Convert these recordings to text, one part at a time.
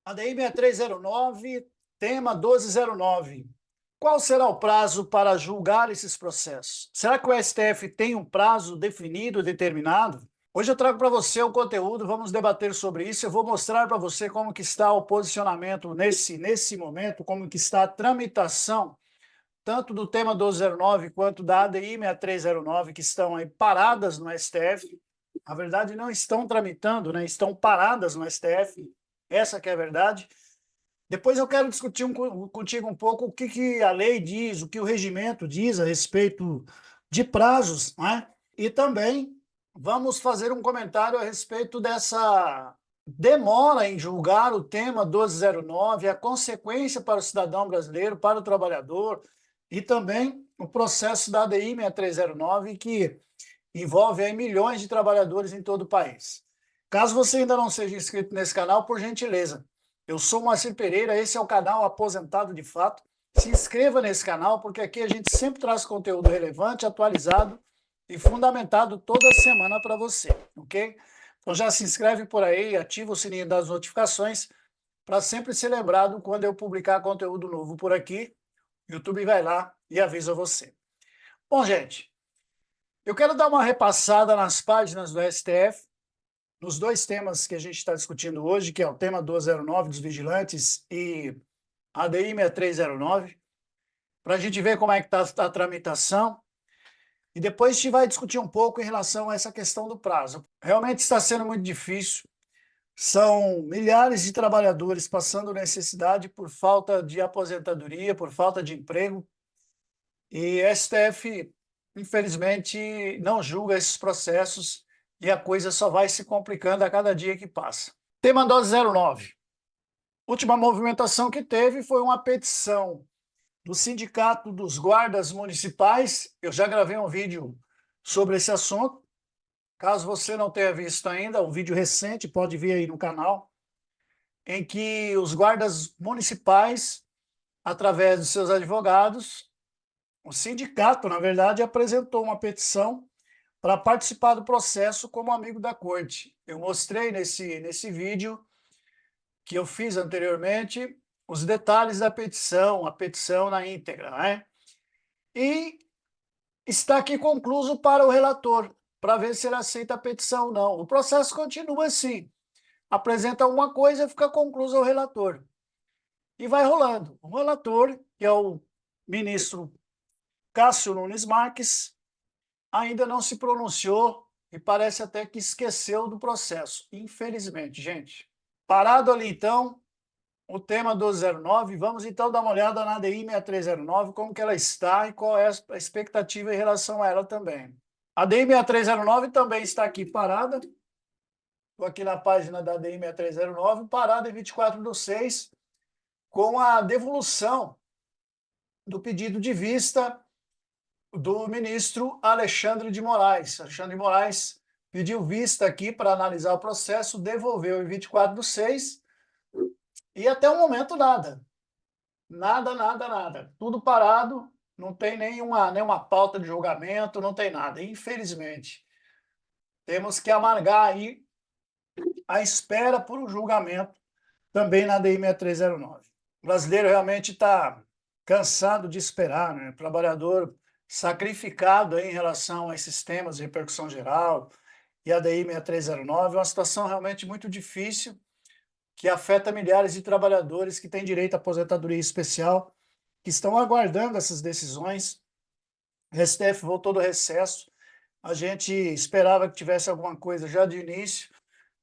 ADI 6309, tema 1209. Qual será o prazo para julgar esses processos? Será que o STF tem um prazo definido, determinado? Hoje eu trago para você o conteúdo, vamos debater sobre isso. Eu vou mostrar para você como que está o posicionamento nesse momento, como que está a tramitação, tanto do tema 1209 quanto da ADI 6309, que estão aí paradas no STF. Na verdade, não estão tramitando, né? Estão paradas no STF. Essa que é a verdade. Depois eu quero discutir contigo um pouco o que a lei diz, o que o regimento diz a respeito de prazos, né? E também vamos fazer um comentário a respeito dessa demora em julgar o tema 1209, a consequência para o cidadão brasileiro, para o trabalhador, e também o processo da ADI 6309, que envolve aí milhões de trabalhadores em todo o país. Caso você ainda não seja inscrito nesse canal, por gentileza, eu sou o Moacir Pereira, esse é o canal Aposentado de Fato. Se inscreva nesse canal, porque aqui a gente sempre traz conteúdo relevante, atualizado e fundamentado toda semana para você, ok? Então já se inscreve por aí, ativa o sininho das notificações para sempre ser lembrado quando eu publicar conteúdo novo por aqui. O YouTube vai lá e avisa você. Bom, gente, eu quero dar uma repassada nas páginas do STF, nos dois temas que a gente está discutindo hoje, que é o tema 1209 dos vigilantes e a ADI 6309, para a gente ver como é que está a tramitação, e depois a gente vai discutir um pouco em relação a essa questão do prazo. Realmente está sendo muito difícil, são milhares de trabalhadores passando necessidade por falta de aposentadoria, por falta de emprego, e STF, infelizmente, não julga esses processos e a coisa só vai se complicando a cada dia que passa. Tema 1209. Última movimentação que teve foi uma petição do Sindicato dos Guardas Municipais. Eu já gravei um vídeo sobre esse assunto. Caso você não tenha visto ainda, um vídeo recente, pode vir aí no canal, em que os guardas municipais, através dos seus advogados, o sindicato, na verdade, apresentou uma petição para participar do processo como amigo da corte. Eu mostrei nesse vídeo que eu fiz anteriormente os detalhes da petição, a petição na íntegra, né? E está aqui concluso para o relator, para ver se ele aceita a petição ou não. O processo continua assim. Apresenta uma coisa, fica concluso ao relator. E vai rolando. O relator, que é o ministro Cássio Nunes Marques, ainda não se pronunciou e parece até que esqueceu do processo. Infelizmente, gente. Parado ali, então, o tema 1209, vamos então dar uma olhada na ADI 6309, como que ela está e qual é a expectativa em relação a ela também. A ADI 6309 também está aqui parada, estou aqui na página da ADI 6309, parada em 24/6, com a devolução do pedido de vista do ministro Alexandre de Moraes. Alexandre de Moraes pediu vista aqui para analisar o processo, devolveu em 24/6 e até o momento nada. Nada, nada, nada. Tudo parado, não tem nenhuma pauta de julgamento, não tem nada. Infelizmente, temos que amargar aí a espera por um julgamento também na DI 6309. O brasileiro realmente está cansado de esperar, né? O trabalhador sacrificado aí em relação a esses temas de repercussão geral e a DI 6309, é uma situação realmente muito difícil que afeta milhares de trabalhadores que têm direito à aposentadoria especial, que estão aguardando essas decisões. O STF voltou do recesso, a gente esperava que tivesse alguma coisa já de início,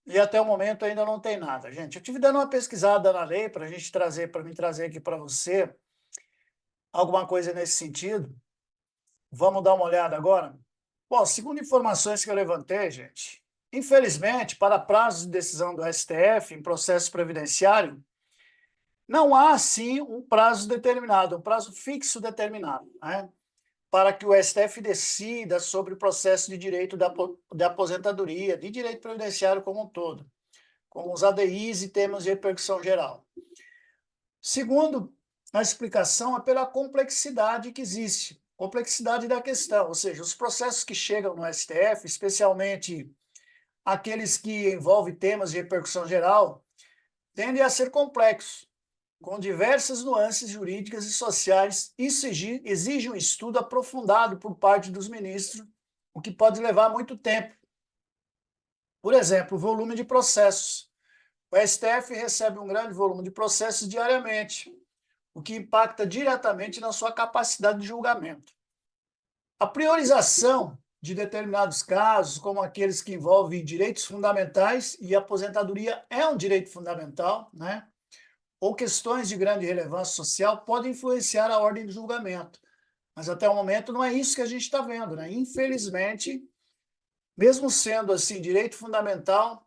e até o momento ainda não tem nada. Gente, eu tive dando uma pesquisada na lei para a gente trazer, para me trazer aqui para você alguma coisa nesse sentido. Vamos dar uma olhada agora? Bom, segundo informações que eu levantei, gente, infelizmente, para prazos de decisão do STF em processo previdenciário, não há, sim, um prazo determinado, um prazo fixo determinado, né, para que o STF decida sobre o processo de direito da aposentadoria, de direito previdenciário como um todo, com os ADIs e temas de repercussão geral. Segundo, a explicação é pela complexidade que existe, complexidade da questão, ou seja, os processos que chegam no STF, especialmente aqueles que envolvem temas de repercussão geral, tende a ser complexo, com diversas nuances jurídicas e sociais. Isso exige um estudo aprofundado por parte dos ministros, o que pode levar muito tempo. Por exemplo, o volume de processos. O STF recebe um grande volume de processos diariamente, o que impacta diretamente na sua capacidade de julgamento. A priorização de determinados casos, como aqueles que envolvem direitos fundamentais, e a aposentadoria é um direito fundamental, né? Ou questões de grande relevância social, podem influenciar a ordem de julgamento. Mas até o momento não é isso que a gente está vendo, né? Infelizmente, mesmo sendo assim direito fundamental,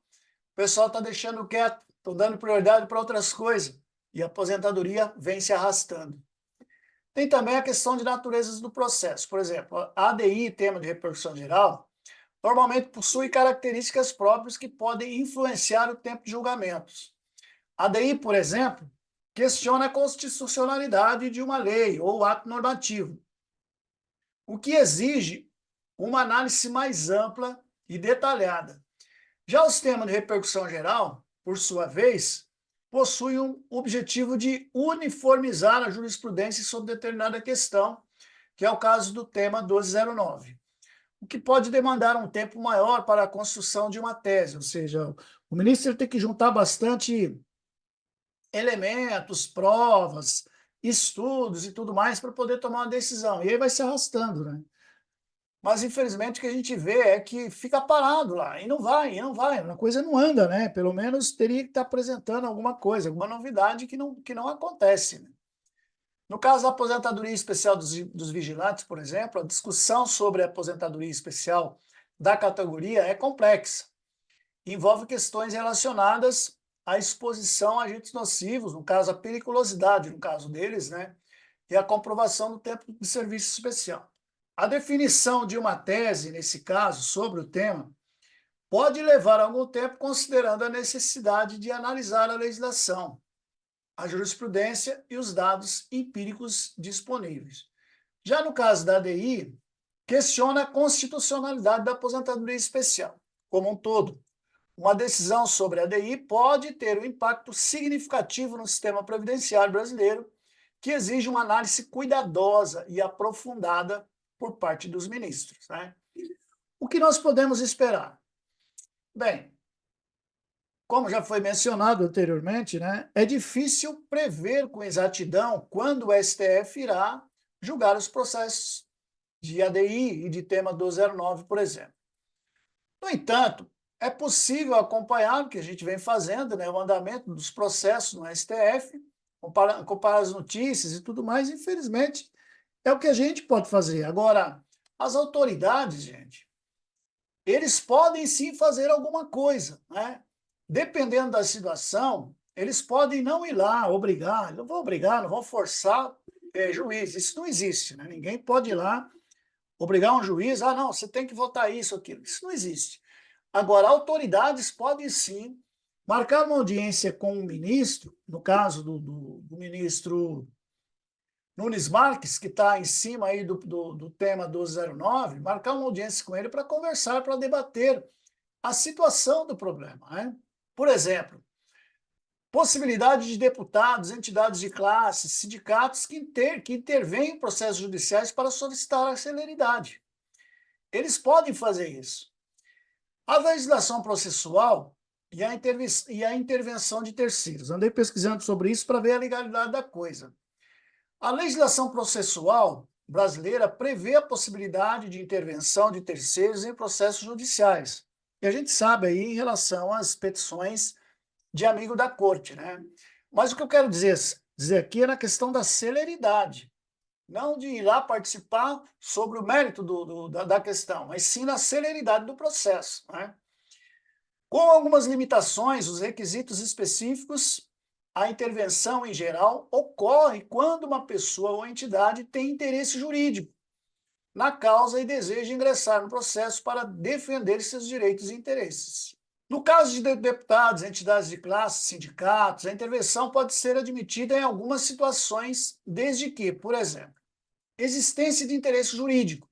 o pessoal está deixando quieto, estão dando prioridade para outras coisas, e a aposentadoria vem se arrastando. Tem também a questão de naturezas do processo. Por exemplo, a ADI, tema de repercussão geral, normalmente possui características próprias que podem influenciar o tempo de julgamentos. A ADI, por exemplo, questiona a constitucionalidade de uma lei ou ato normativo, o que exige uma análise mais ampla e detalhada. Já os temas de repercussão geral, por sua vez, possuem um objetivo de uniformizar a jurisprudência sobre determinada questão, que é o caso do tema 1209, o que pode demandar um tempo maior para a construção de uma tese, ou seja, o ministro tem que juntar bastante elementos, provas, estudos e tudo mais para poder tomar uma decisão, e aí vai se arrastando, né? Mas, infelizmente, o que a gente vê é que fica parado lá, e não vai, a coisa não anda, né? Pelo menos teria que estar apresentando alguma coisa, alguma novidade que não acontece, né? No caso da aposentadoria especial dos vigilantes, por exemplo, a discussão sobre a aposentadoria especial da categoria é complexa. Envolve questões relacionadas à exposição a agentes nocivos, no caso, a periculosidade, no caso deles, né? E a comprovação do tempo de serviço especial. A definição de uma tese, nesse caso, sobre o tema, pode levar algum tempo, considerando a necessidade de analisar a legislação, a jurisprudência e os dados empíricos disponíveis. Já no caso da ADI, questiona a constitucionalidade da aposentadoria especial, como um todo. Uma decisão sobre a ADI pode ter um impacto significativo no sistema previdenciário brasileiro, que exige uma análise cuidadosa e aprofundada por parte dos ministros, né? O que nós podemos esperar? Bem, como já foi mencionado anteriormente, né, é difícil prever com exatidão quando o STF irá julgar os processos de ADI e de tema 209, por exemplo. No entanto, é possível acompanhar o que a gente vem fazendo, né, o andamento dos processos no STF, comparar as notícias e tudo mais. Infelizmente, é o que a gente pode fazer. Agora, as autoridades, gente, eles podem sim fazer alguma coisa, né? Dependendo da situação, eles podem não ir lá obrigar, não vão obrigar, não vão forçar juiz. Isso não existe, né? Ninguém pode ir lá obrigar um juiz, não, você tem que votar isso, aquilo. Isso não existe. Agora, autoridades podem sim marcar uma audiência com o ministro, no caso do ministro Nunes Marques, que está em cima aí do tema 1209, marcar uma audiência com ele para conversar, para debater a situação do problema, né? Por exemplo, possibilidade de deputados, entidades de classe, sindicatos que intervêm em processos judiciais para solicitar a celeridade. Eles podem fazer isso. A legislação processual e a intervenção de terceiros. Andei pesquisando sobre isso para ver a legalidade da coisa. A legislação processual brasileira prevê a possibilidade de intervenção de terceiros em processos judiciais. E a gente sabe aí em relação às petições de amigo da corte, né? Mas o que eu quero dizer aqui é na questão da celeridade, não de ir lá participar sobre o mérito da questão, mas sim na celeridade do processo, né? Com algumas limitações, os requisitos específicos, a intervenção em geral ocorre quando uma pessoa ou entidade tem interesse jurídico na causa e deseja ingressar no processo para defender seus direitos e interesses. No caso de deputados, entidades de classe, sindicatos, a intervenção pode ser admitida em algumas situações, desde que, por exemplo, existência de interesse jurídico.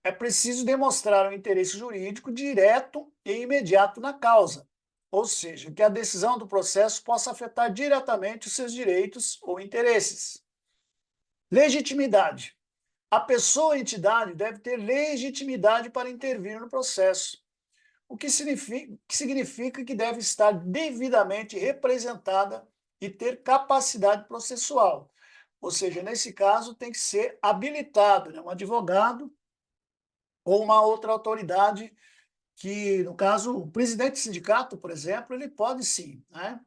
É preciso demonstrar um interesse jurídico direto e imediato na causa, ou seja, que a decisão do processo possa afetar diretamente os seus direitos ou interesses. Legitimidade. A pessoa ou entidade deve ter legitimidade para intervir no processo, o que significa que deve estar devidamente representada e ter capacidade processual. Ou seja, nesse caso, tem que ser habilitado, né, um advogado ou uma outra autoridade que, no caso, o presidente do sindicato, por exemplo, ele pode sim, né?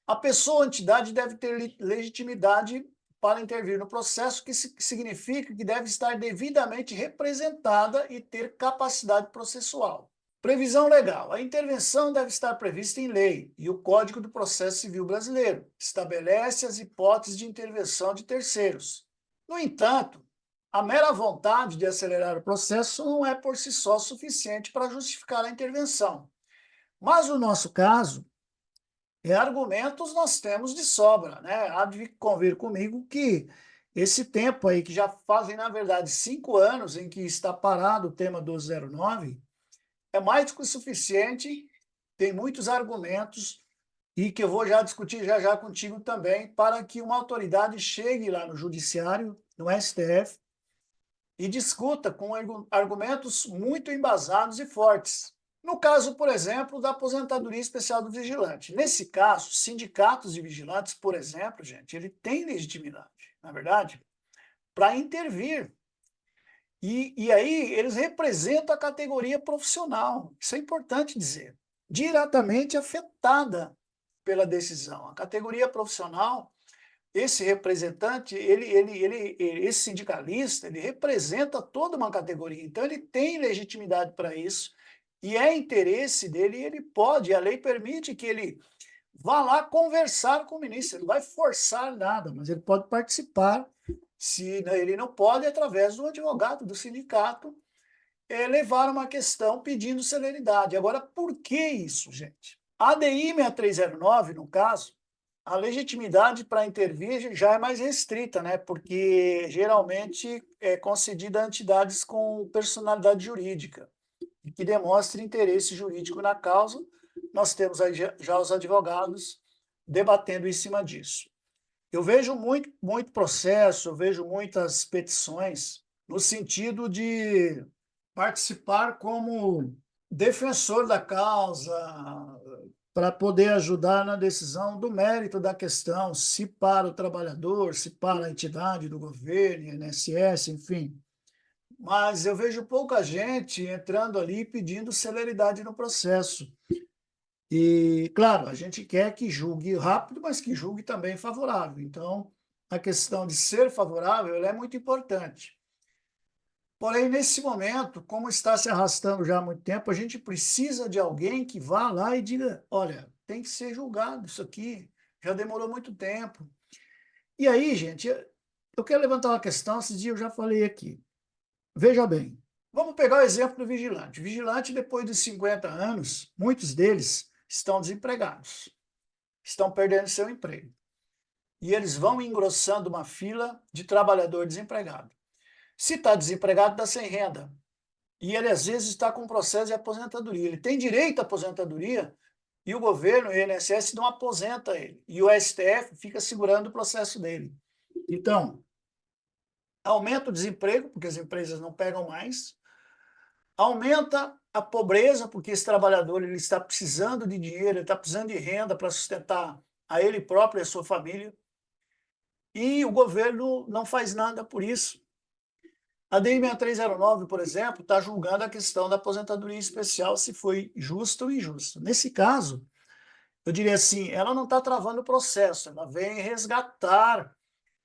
A pessoa ou entidade deve ter legitimidade para intervir no processo, que significa que deve estar devidamente representada e ter capacidade processual. Previsão legal. A intervenção deve estar prevista em lei e o Código do Processo Civil Brasileiro estabelece as hipóteses de intervenção de terceiros. No entanto, a mera vontade de acelerar o processo não é por si só suficiente para justificar a intervenção. Mas no nosso caso, argumentos nós temos de sobra, né? Há de convir comigo que esse tempo aí, que já fazem, na verdade, 5 anos em que está parado o tema 1209, é mais do que o suficiente, tem muitos argumentos, e que eu vou já discutir já já contigo também, para que uma autoridade chegue lá no Judiciário, no STF, e discuta com argumentos muito embasados e fortes. No caso, por exemplo, da aposentadoria especial do vigilante. Nesse caso, sindicatos de vigilantes, por exemplo, gente, ele tem legitimidade, na verdade, para intervir. E aí eles representam a categoria profissional, isso é importante dizer, diretamente afetada pela decisão. A categoria profissional, esse representante, esse sindicalista, ele representa toda uma categoria, então ele tem legitimidade para isso, e é interesse dele, e ele pode, a lei permite que ele vá lá conversar com o ministro, ele não vai forçar nada, mas ele pode participar, se ele não pode, através do advogado do sindicato, levar uma questão pedindo celeridade. Agora, por que isso, gente? A ADI 6309, no caso, a legitimidade para intervir já é mais restrita, né? Porque geralmente é concedida a entidades com personalidade jurídica, que demonstre interesse jurídico na causa. Nós temos aí já os advogados debatendo em cima disso. Eu vejo muito processo, eu vejo muitas petições no sentido de participar como defensor da causa, para poder ajudar na decisão do mérito da questão, se para o trabalhador, se para a entidade do governo, INSS, enfim. Mas eu vejo pouca gente entrando ali pedindo celeridade no processo. E, claro, a gente quer que julgue rápido, mas que julgue também favorável. Então, a questão de ser favorável ela é muito importante. Porém, nesse momento, como está se arrastando já há muito tempo, a gente precisa de alguém que vá lá e diga, olha, tem que ser julgado isso aqui, já demorou muito tempo. E aí, gente, eu quero levantar uma questão, esses dias eu já falei aqui. Veja bem, vamos pegar o exemplo do vigilante. O vigilante, depois de 50 anos, muitos deles estão desempregados, estão perdendo seu emprego. E eles vão engrossando uma fila de trabalhador desempregado. Se está desempregado, está sem renda. E ele, às vezes, está com processo de aposentadoria. Ele tem direito à aposentadoria e o governo, o INSS, não aposenta ele. E o STF fica segurando o processo dele. Então, aumenta o desemprego, porque as empresas não pegam mais, aumenta a pobreza, porque esse trabalhador ele está precisando de dinheiro, ele está precisando de renda para sustentar a ele próprio e a sua família, e o governo não faz nada por isso. A DI 6309, por exemplo, está julgando a questão da aposentadoria especial, se foi justo ou injusto. Nesse caso, eu diria assim, ela não está travando o processo, ela vem resgatar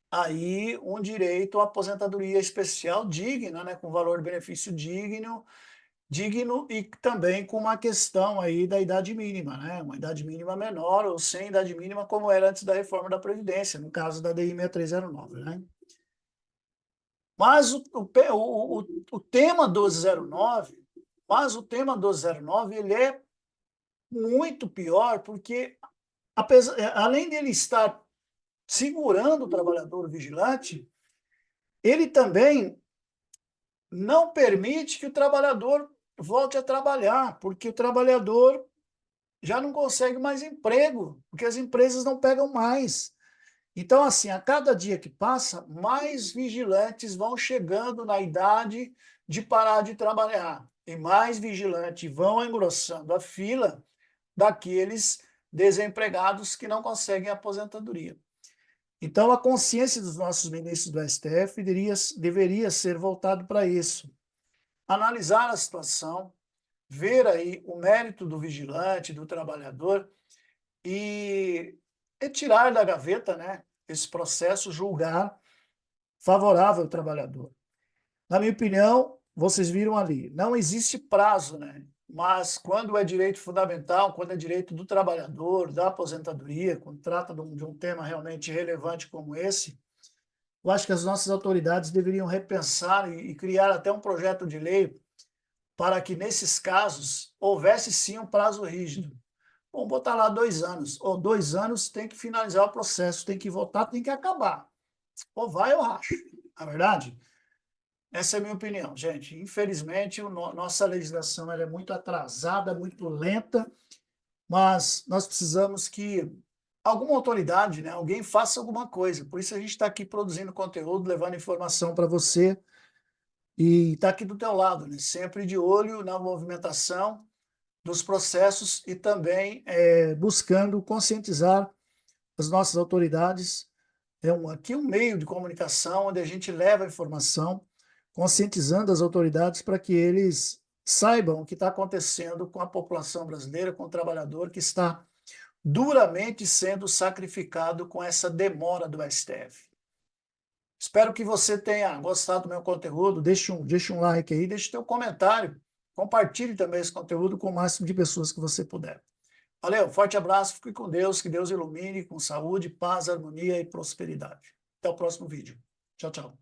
aí um direito à aposentadoria especial digna, né, com valor-benefício digno e também com uma questão aí da idade mínima, né, uma idade mínima menor ou sem idade mínima, como era antes da reforma da Previdência, no caso da DI 6309, né. Mas o tema 1209, ele é muito pior, porque além dele estar segurando o trabalhador vigilante, ele também não permite que o trabalhador volte a trabalhar, porque o trabalhador já não consegue mais emprego, porque as empresas não pegam mais. Então, assim, a cada dia que passa, mais vigilantes vão chegando na idade de parar de trabalhar, e mais vigilantes vão engrossando a fila daqueles desempregados que não conseguem aposentadoria. Então, a consciência dos nossos ministros do STF deveria ser voltado para isso. Analisar a situação, ver aí o mérito do vigilante, do trabalhador e retirar da gaveta, né, esse processo, julgar favorável ao trabalhador. Na minha opinião, vocês viram ali, não existe prazo, né? Mas quando é direito fundamental, quando é direito do trabalhador, da aposentadoria, quando trata de um tema realmente relevante como esse, eu acho que as nossas autoridades deveriam repensar e criar até um projeto de lei para que, nesses casos, houvesse sim um prazo rígido. Vamos botar lá 2 anos. Ou 2 anos tem que finalizar o processo, tem que votar, tem que acabar. Ou vai ou racha. Na verdade, essa é a minha opinião, gente. Infelizmente, nossa legislação ela é muito atrasada, muito lenta, mas nós precisamos que alguma autoridade, né, alguém faça alguma coisa. Por isso a gente está aqui produzindo conteúdo, levando informação para você e está aqui do teu lado, né, sempre de olho na movimentação dos processos e também buscando conscientizar as nossas autoridades. Aqui um meio de comunicação onde a gente leva a informação, conscientizando as autoridades para que eles saibam o que está acontecendo com a população brasileira, com o trabalhador que está duramente sendo sacrificado com essa demora do STF. Espero que você tenha gostado do meu conteúdo, deixe um like aí, deixe teu comentário, compartilhe também esse conteúdo com o máximo de pessoas que você puder. Valeu, forte abraço, fique com Deus, que Deus ilumine com saúde, paz, harmonia e prosperidade. Até o próximo vídeo. Tchau, tchau.